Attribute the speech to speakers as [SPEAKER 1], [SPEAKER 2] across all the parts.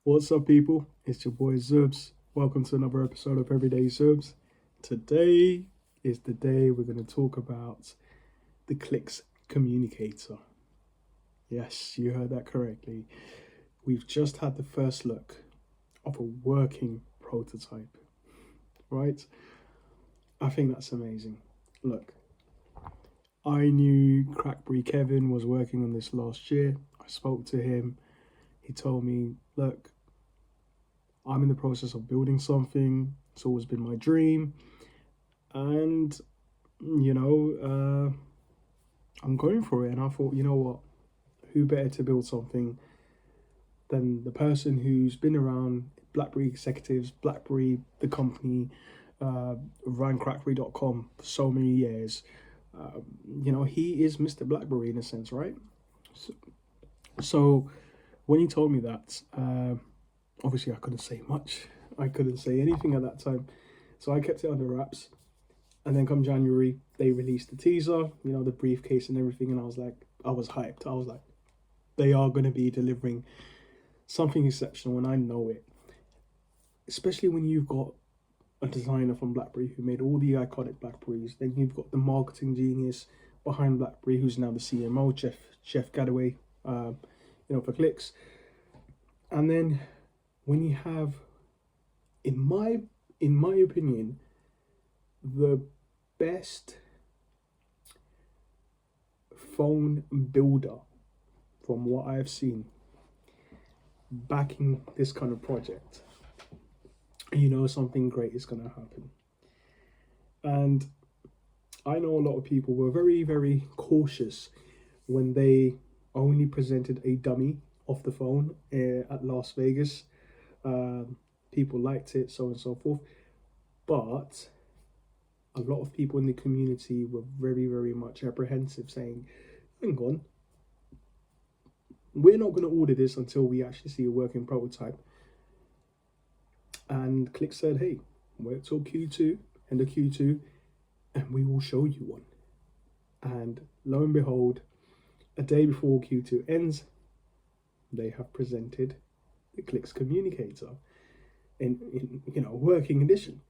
[SPEAKER 1] What's up, people? It's your boy Zubs. Welcome to another episode of Everyday Zubs. Today is the day we're going to talk about the Clicks Communicator. Yes, you heard that correctly. We've just had the first look of a working prototype, right? I think that's amazing. Look, I knew Crackberry Kevin was working on this last year. I spoke to him. He told me, look, I'm in the process of building something. It's always been my dream. And, I'm going for it. And I thought, you know what? Who better to build something than the person who's been around BlackBerry executives, BlackBerry, the company, ran crackberry.com for so many years. He is Mr. BlackBerry in a sense, right? So when he told me that, obviously I couldn't say much. I couldn't say anything at that time. So I kept it under wraps. And then come January, they released the teaser, the briefcase and everything. And I was hyped. I was like, they are going to be delivering something exceptional, and I know it. Especially when you've got a designer from BlackBerry who made all the iconic BlackBerries. Then you've got the marketing genius behind BlackBerry, who's now the CMO, Jeff Gadaway, for Clicks. And then when you have, in my opinion, the best phone builder from what I've seen backing this kind of project, something great is going to happen. And I know a lot of people were very, very cautious when they only presented a dummy of the phone at Las Vegas. People liked it, so on and so forth. But a lot of people in the community were very, very much apprehensive, saying, hang on, we're not going to order this until we actually see a working prototype. And Click said, hey, wait till Q2, end of Q2, and we will show you one. And lo and behold, a day before Q2 ends, they have presented the Clicks Communicator in working edition.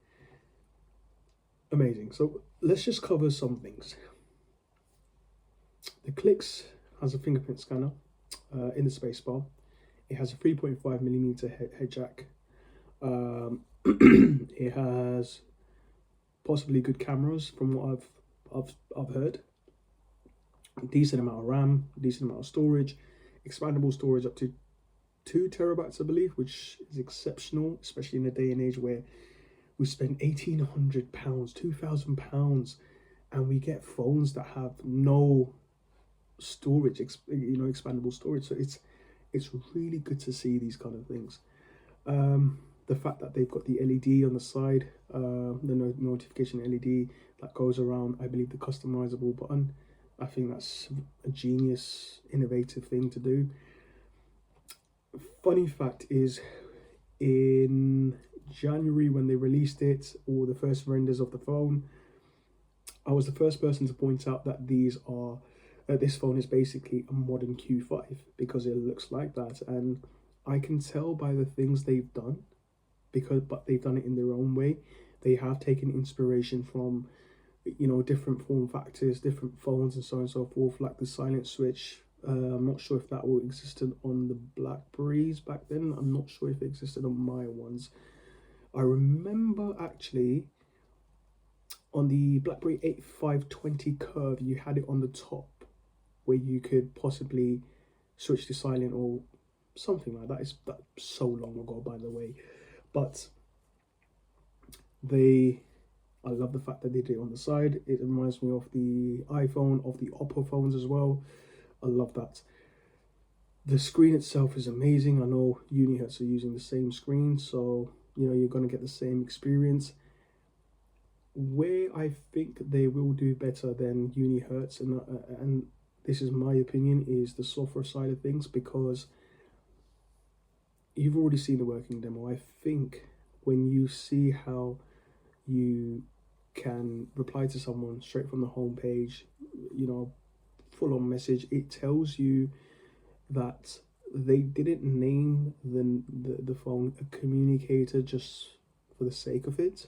[SPEAKER 1] Amazing. So let's just cover some things. The Clicks has a fingerprint scanner in the spacebar. It has a 3.5mm head jack. It has possibly good cameras from what I've heard. A decent amount of RAM, decent amount of storage, expandable storage up to 2 terabytes, I believe, which is exceptional, especially in a day and age where we spend £1,800, £2,000, and we get phones that have no storage, expandable storage. So it's really good to see these kind of things. The fact that they've got the LED on the side, the notification LED that goes around, I believe, the customizable button. I think that's a genius, innovative thing to do. Funny fact is, in January when they released it, or the first renders of the phone, I was the first person to point out that this phone is basically a modern Q5 because it looks like that. And I can tell by the things they've done, but they've done it in their own way. They have taken inspiration from different form factors, different phones, and so on and so forth, like the silent switch. I'm not sure if that all existed on the BlackBerries back then. I'm not sure if it existed on my ones. I remember actually on the BlackBerry 8520 curve, you had it on the top where you could possibly switch to silent or something like that. That's so long ago, by the way. But I love the fact that they did it on the side. It reminds me of the iPhone, of the Oppo phones as well. I love that. The screen itself is amazing. I know Unihertz are using the same screen, so you're going to get the same experience. Where I think they will do better than Unihertz, and this is my opinion, is the software side of things, because you've already seen the working demo. I think when you see how you can reply to someone straight from the homepage, full-on message, it tells you that they didn't name the phone a communicator just for the sake of it.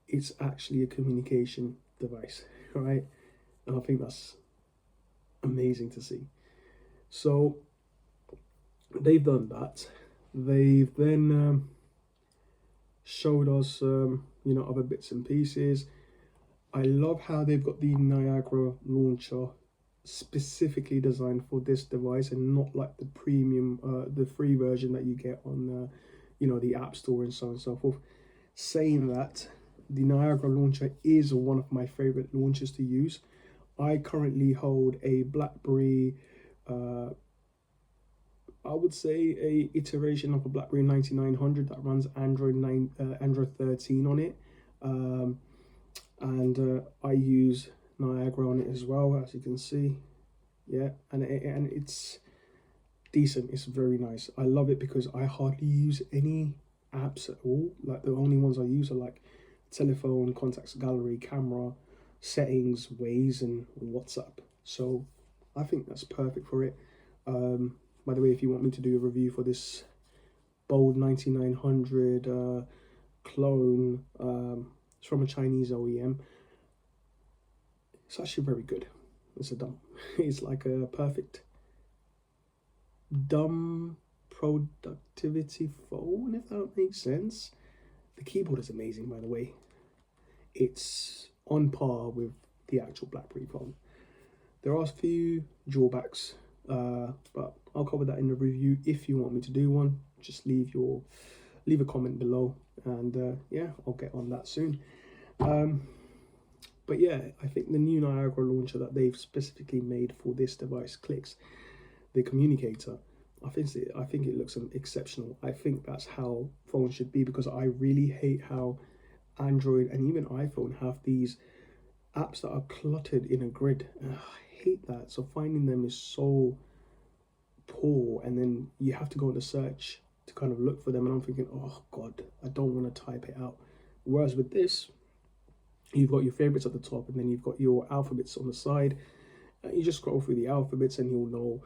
[SPEAKER 1] It's actually a communication device, right? And I think that's amazing to see. So they've done that. They've then showed us, other bits and pieces. I love how they've got the Niagara launcher specifically designed for this device and not like the premium, the free version that you get on, the App Store and so on and so forth. Saying that, the Niagara launcher is one of my favorite launchers to use. I currently hold a BlackBerry, I would say a iteration of a BlackBerry 9900 that runs Android 13 on it. And I use Niagara on it as well, as you can see. Yeah, and it's decent. It's very nice. I love it because I hardly use any apps at all. Like the only ones I use are like telephone, contacts, gallery, camera, settings, Waze, and WhatsApp. So I think that's perfect for it. By the way, if you want me to do a review for this Bold 9900 clone, it's from a Chinese OEM. It's actually very good. It's like a perfect dumb productivity phone, if that makes sense. The keyboard is amazing, by the way. It's on par with the actual BlackBerry phone. There are a few drawbacks, but I'll cover that in the review. If you want me to do one, just leave a comment below, and yeah, I'll get on that soon. But yeah, I think the new Niagara launcher that they've specifically made for this device, Clicks, the communicator, I think it looks exceptional. I think that's how phones should be, because I really hate how Android and even iPhone have these apps that are cluttered in a grid. I hate that. So finding them is so poor, and then you have to go into search to kind of look for them, and I'm thinking, oh god, I don't want to type it out. Whereas with this, you've got your favorites at the top, and then you've got your alphabets on the side. You just scroll through the alphabets and you'll know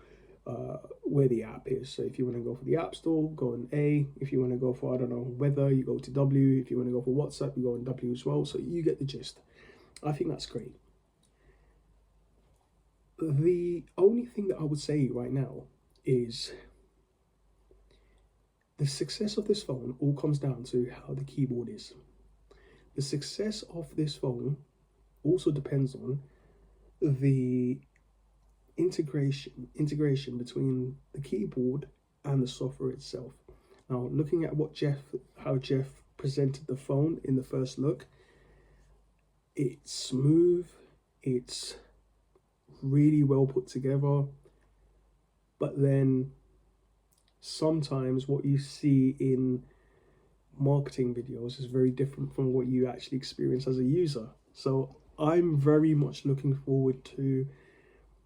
[SPEAKER 1] where the app is. So if you want to go for the App Store, go on A. If you want to go for, I don't know, weather, you go to W. If you want to go for WhatsApp, you go on W as well. So you get the gist. I think that's great. The only thing that I would say right now is the success of this phone all comes down to how the keyboard is. The success of this phone also depends on the integration between the keyboard and the software itself. Now, looking at how Jeff presented the phone in the first look, it's smooth, it's really well put together, but then sometimes what you see in marketing videos is very different from what you actually experience as a user. So I'm very much looking forward to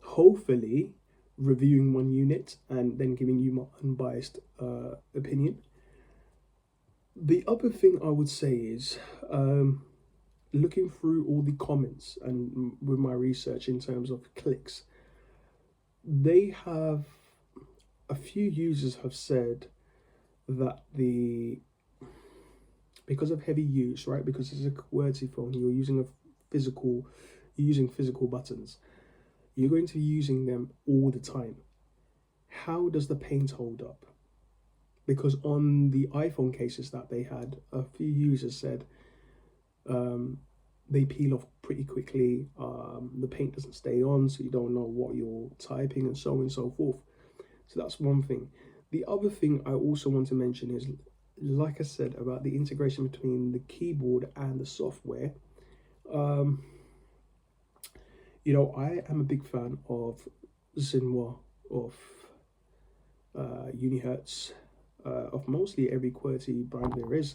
[SPEAKER 1] hopefully reviewing one unit and then giving you my unbiased opinion. The other thing I would say is looking through all the comments and with my research in terms of Clicks, they have a few users have said that because of heavy use, right, because it's a QWERTY phone, you're using physical buttons, you're going to be using them all the time. How does the paint hold up? Because on the iPhone cases that they had, a few users said they peel off pretty quickly, the paint doesn't stay on, so you don't know what you're typing, and so on and so forth. So that's one thing. The other thing I also want to mention is, like I said, about the integration between the keyboard and the software. I am a big fan of Zinwa, of Unihertz, of mostly every QWERTY brand there is.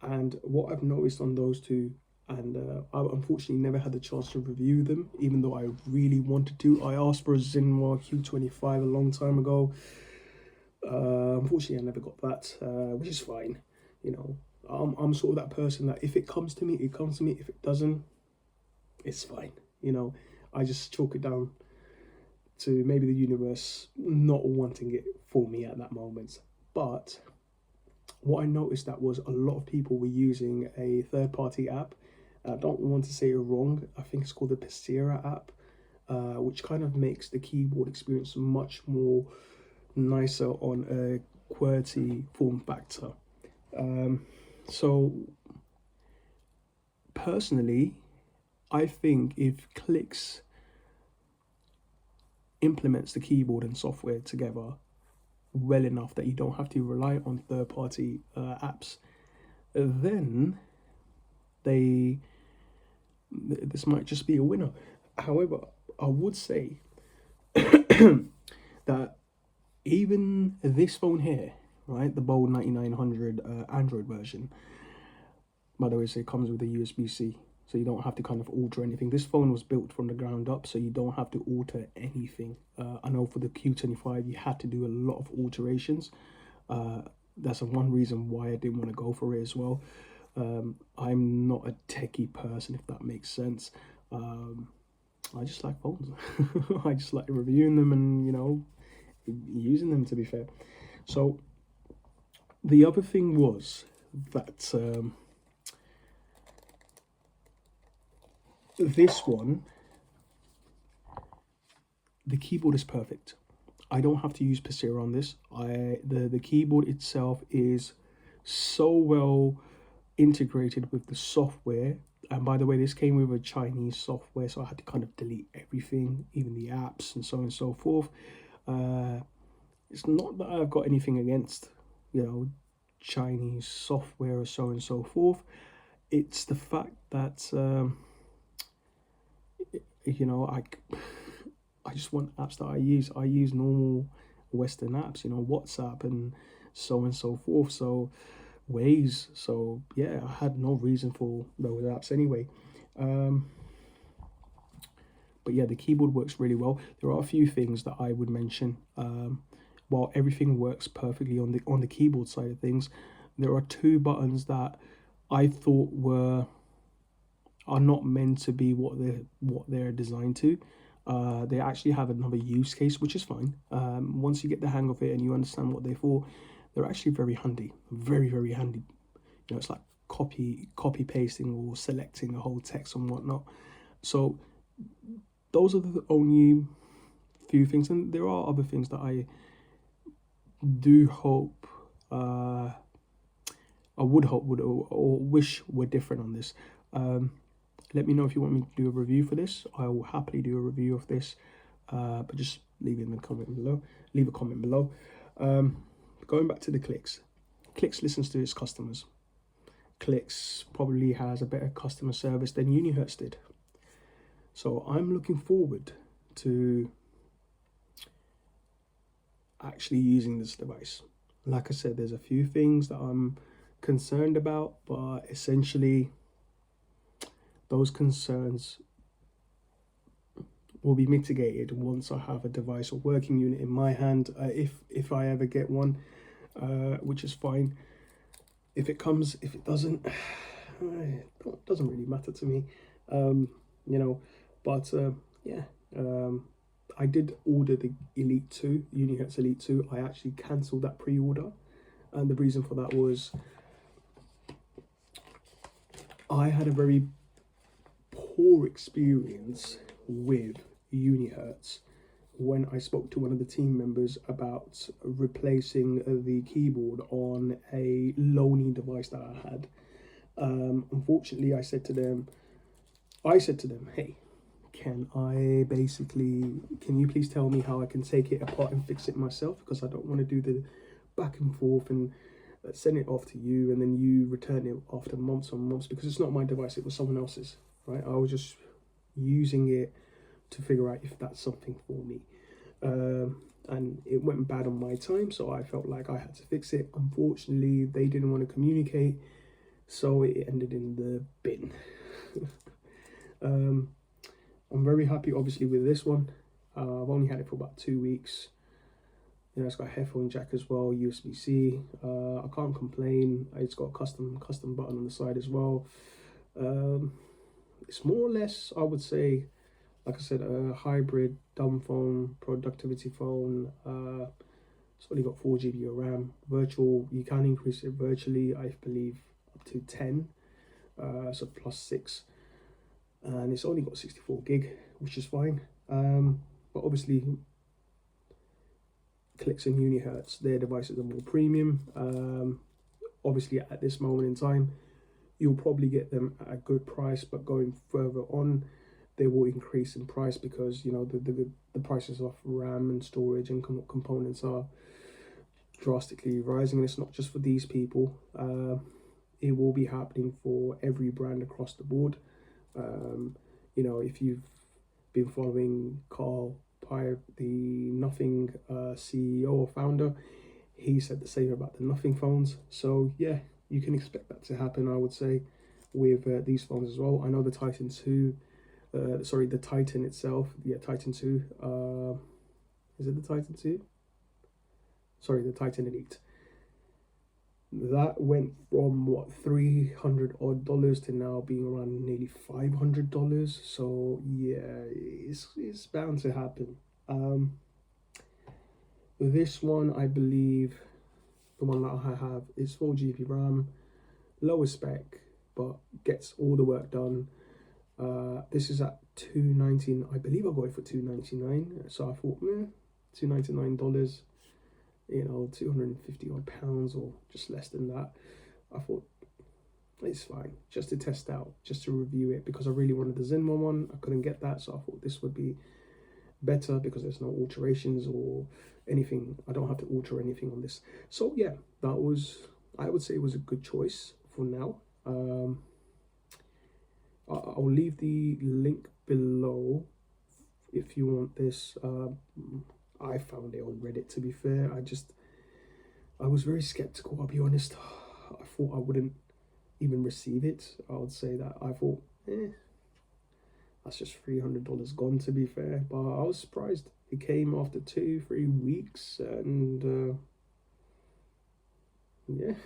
[SPEAKER 1] And what I've noticed on those two, and I unfortunately never had the chance to review them, even though I really wanted to. I asked for a Zinwa Q25 a long time ago. Unfortunately, I never got that, which is fine. I'm sort of that person that if it comes to me, it comes to me. If it doesn't, it's fine. I just chalk it down to maybe the universe not wanting it for me at that moment. But what I noticed that was a lot of people were using a third-party app. I don't want to say it wrong. I think it's called the Pacera app, which kind of makes the keyboard experience much more nicer on a QWERTY form factor. So personally, I think if Clicks implements the keyboard and software together well enough that you don't have to rely on third-party apps, then this might just be a winner. However, I would say that even this phone here, right, the Bold 9900 Android version, by the way, so it comes with a USB-C, so you don't have to kind of alter anything. This phone was built from the ground up, so you don't have to alter anything. I know for the Q25, you had to do a lot of alterations. That's one reason why I didn't want to go for it as well. I'm not a techie person, if that makes sense. I just like phones. I just like reviewing them and, you know, using them, to be fair. So the other thing was that this one, the keyboard is perfect. I don't have to use Pacera on this. The keyboard itself is so well integrated with the software. And by the way, this came with a Chinese software, so I had to kind of delete everything, even the apps and so on and so forth. It's not that I've got anything against, you know, Chinese software or so on and so forth. It's the fact that you know, I just want apps that I use. I use normal Western apps, you know, WhatsApp and so on and so forth. So Waze. So yeah, I had no reason for those apps anyway. But yeah, the keyboard works really well. There are a few things that I would mention. While everything works perfectly on the keyboard side of things, there are two buttons that I thought are not meant to be what they're designed to. They actually have another use case, which is fine. Once you get the hang of it and you understand what they're for, they're actually very handy, very, very handy. You know, it's like copy pasting or selecting a whole text and whatnot. So those are the only few things, and there are other things that I do hope, I would hope or wish were different on this. Let me know if you want me to do a review for this. I will happily do a review of this, but just leave it in the comment below. Leave a comment below. Going back to the Clicks. Clicks listens to its customers. Clicks probably has a better customer service than Unihertz did. So I'm looking forward to actually using this device. Like I said, there's a few things that I'm concerned about, but essentially those concerns will be mitigated once I have a device or working unit in my hand, if I ever get one, which is fine. If it comes, if it doesn't, it doesn't really matter to me, you know. But yeah, I did order the Elite 2, Unihertz Elite 2. I actually cancelled that pre-order, and the reason for that was I had a very poor experience with Unihertz when I spoke to one of the team members about replacing the keyboard on a Loney device that I had. Unfortunately, I said to them, hey, can you please tell me how I can take it apart and fix it myself? Because I don't want to do the back and forth and send it off to you and then you return it after months and months, because it's not my device, it was someone else's, right? I was just using it to figure out if that's something for me. And it went bad on my time, so I felt like I had to fix it. Unfortunately, they didn't want to communicate, so it ended in the bin. I'm very happy, obviously, with this one. I've only had it for about 2 weeks. You know, it's got a headphone jack as well, USB-C. I can't complain. It's got a custom button on the side as well. It's more or less, I would say, like I said, a hybrid dumb phone, productivity phone. It's only got 4 GB of RAM. Virtual, you can increase it virtually, I believe, up to 10, so +6. And it's only got 64 gig, which is fine. But obviously, Clicks and Unihertz, their devices are more premium. Obviously, at this moment in time, you'll probably get them at a good price, but going further on, they will increase in price because the prices of RAM and storage and components are drastically rising. And it's not just for these people. It will be happening for every brand across the board. If you've been following Carl Pye, the Nothing CEO or founder, he said the same about the Nothing phones. So yeah, you can expect that to happen, I would say, with these phones as well. I know the Titan 2, the Titan itself, Titan 2, is it the Titan 2? Sorry, the Titan Elite. That went from what, $300 to now being around nearly $500. So yeah, it's bound to happen. This one, I believe, the one that I have is 4 GB RAM, lower spec, but gets all the work done. This is at $299. I believe I got it for $299. So I thought, $299. 250 odd pounds or just less than that. I thought it's fine, just to test out, just to review it, because I really wanted the Zenmon one. I couldn't get that, so I thought this would be better because there's no alterations or anything. I don't have to alter anything on this. So yeah, that was, I would say it was a good choice for now. I'll leave the link below if you want this. I found it on Reddit, to be fair. I was very skeptical, I'll be honest. I thought I wouldn't even receive it. I would say that I thought, that's just $300 gone, to be fair. But I was surprised. It came after 2-3 weeks, and yeah,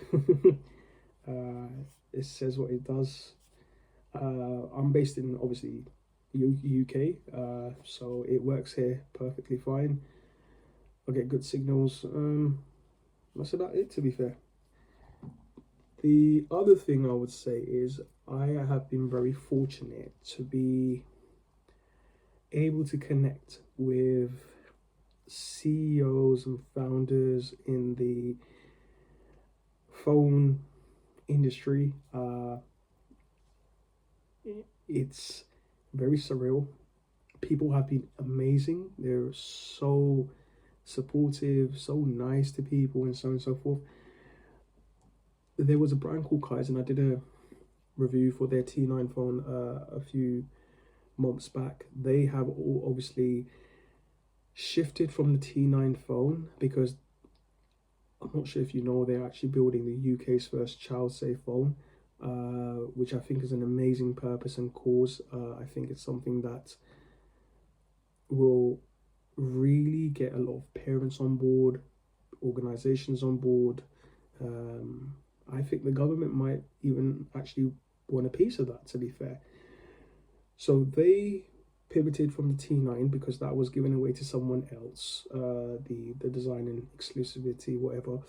[SPEAKER 1] it says what it does. I'm based in, obviously, UK, so it works here perfectly fine. I get good signals. That's about it, to be fair. The other thing I would say is I have been very fortunate to be able to connect with CEOs and founders in the phone industry. It's very surreal. People have been amazing. They're so supportive, so nice to people, and so on and so forth. There was a brand called Kaizen. I did a review for their T9 phone a few months back. They have all obviously shifted from the T9 phone because I'm not sure if you know, they're actually building the UK's first child-safe phone, which I think is an amazing purpose and cause. I think it's something that will really get a lot of parents on board, organizations on board. I think the government might even actually want a piece of that, to be fair. So they pivoted from the T9 because that was given away to someone else, the design and exclusivity, whatever.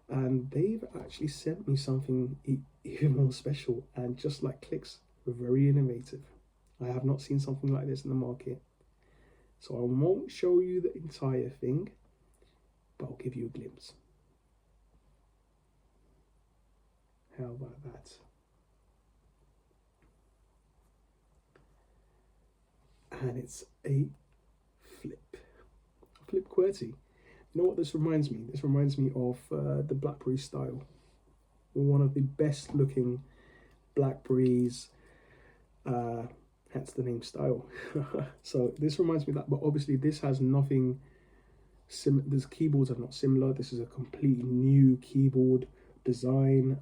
[SPEAKER 1] And they've actually sent me something even more special, and just like Clicks, very innovative. I have not seen something like this in the market. So I won't show you the entire thing, but I'll give you a glimpse. How about that? And it's a flip QWERTY. You know what this reminds me? This reminds me of the BlackBerry style. One of the best looking BlackBerries, hence the name style. So this reminds me of that, but obviously this has nothing these keyboards are not similar. This is a completely new keyboard design.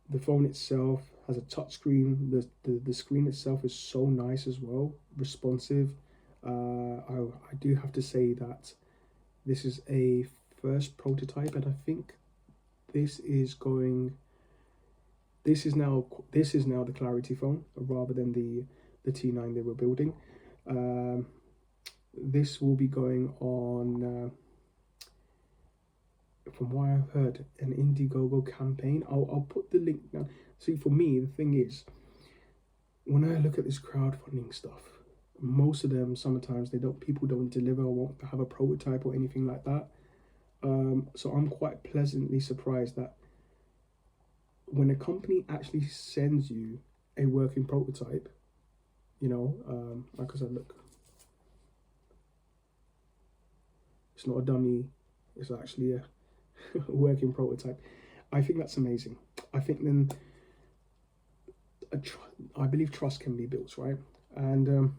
[SPEAKER 1] The phone itself has a touch screen. The screen itself is so nice as well, responsive. I do have to say that this is a first prototype, and I think this is now the Clarity phone rather than the the T9 they were building. This will be going on, from what I've heard, an Indiegogo campaign. I'll put the link down. See, for me, the thing is, when I look at this crowdfunding stuff, most of them, sometimes people don't deliver or won't have a prototype or anything like that. So I'm quite pleasantly surprised that when a company actually sends you a working prototype, you know, like I said, look, it's not a dummy, it's actually a working prototype. I think that's amazing. I think then I believe trust can be built, right? And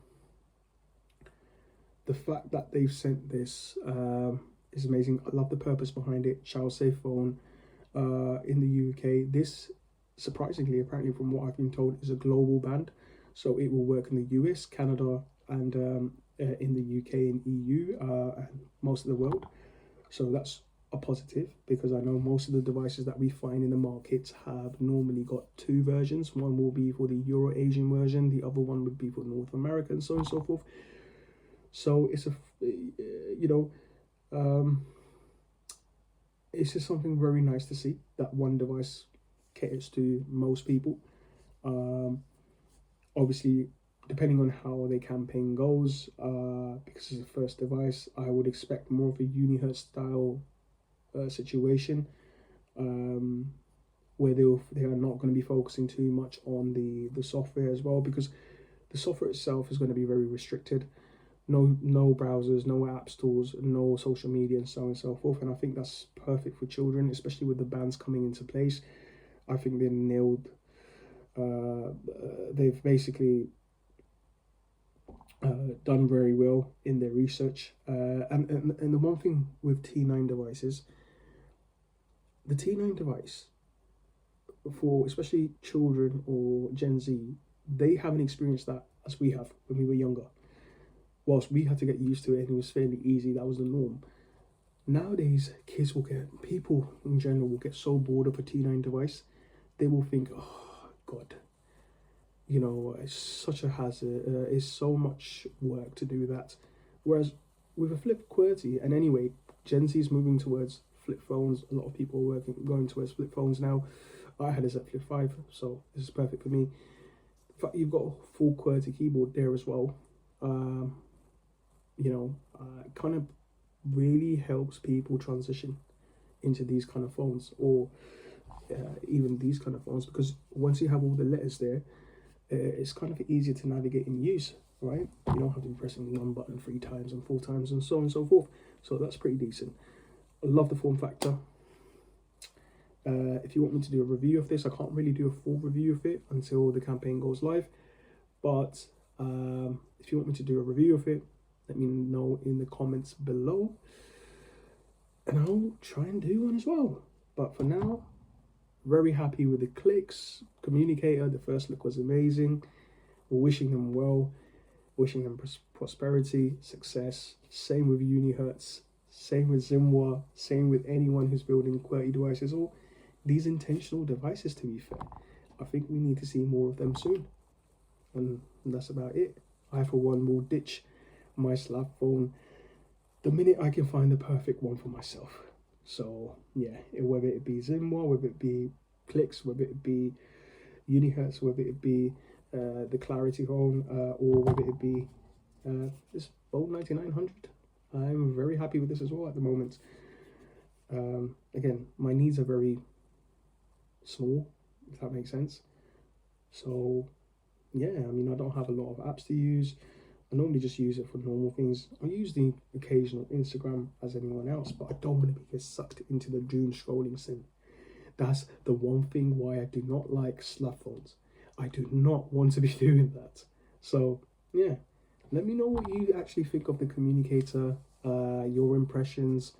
[SPEAKER 1] the fact that they've sent this is amazing. I love the purpose behind it. Child safe phone in the UK. This, surprisingly, apparently from what I've been told, is a global band. So it will work in the US, Canada, and in the UK and EU, and most of the world. So that's a positive, because I know most of the devices that we find in the markets have normally got two versions. One will be for the Euro-Asian version, the other one would be for North America, and so on and so forth. So it's it's just something very nice to see that one device caters to most people. Obviously, depending on how the campaign goes, because it's the first device, I would expect more of a Unihertz style situation, where they are not going to be focusing too much on the software as well, because the software itself is going to be very restricted. No browsers, no app stores, no social media, and so on and so forth. And I think that's perfect for children, especially with the bans coming into place. I think they nailed. They've basically done very well in their research. And the one thing with T9 devices, the T9 device, for especially children or Gen Z, they haven't experienced that as we have when we were younger. Whilst we had to get used to it and it was fairly easy, that was the norm. Nowadays, people in general will get so bored of a T9 device, they will think, oh God, you know, it's such a hazard, it's so much work to do that. Whereas with a flip QWERTY, and anyway, Gen Z is moving towards flip phones. A lot of people are going towards flip phones now. I had a Z Flip 5, so this is perfect for me. In fact, you've got a full QWERTY keyboard there as well. You know, it kind of really helps people transition into these kind of phones, or even these kind of phones, because once you have all the letters there, it's kind of easier to navigate in use, right? You don't have to be pressing one button 3 times and 4 times and so on and so forth. So that's pretty decent. I love the form factor. If you want me to do a review of this, I can't really do a full review of it until the campaign goes live. But if you want me to do a review of it, let me know in the comments below, and I'll try and do one as well. But for now, very happy with the Clicks Communicator. The first look was amazing. We're wishing them well, wishing them prosperity, success. Same with Unihertz, same with Zimwa, same with anyone who's building QWERTY devices, or these intentional devices, to be fair. I think we need to see more of them soon. And that's about it. I, for one, will ditch my slab phone the minute I can find the perfect one for myself. So yeah, whether it be Zimwa, whether it be Clicks, whether it be Unihertz, whether it be the Clarity phone, or whether it be this Bolt 9900, I'm very happy with this as well at the moment. Again, my needs are very small, if that makes sense. So yeah, I mean, I don't have a lot of apps to use. I normally just use it for normal things. I use the occasional Instagram as anyone else, but I don't want to get sucked into the doom scrolling sin. That's the one thing why I do not like slab phones. I do not want to be doing that. So yeah, let me know what you actually think of the Communicator, your impressions.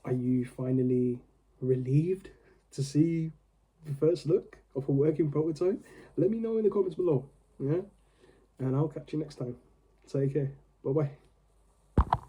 [SPEAKER 1] Are you finally relieved to see the first look of a working prototype? Let me know in the comments below, yeah? And I'll catch you next time. Take care. Bye-bye.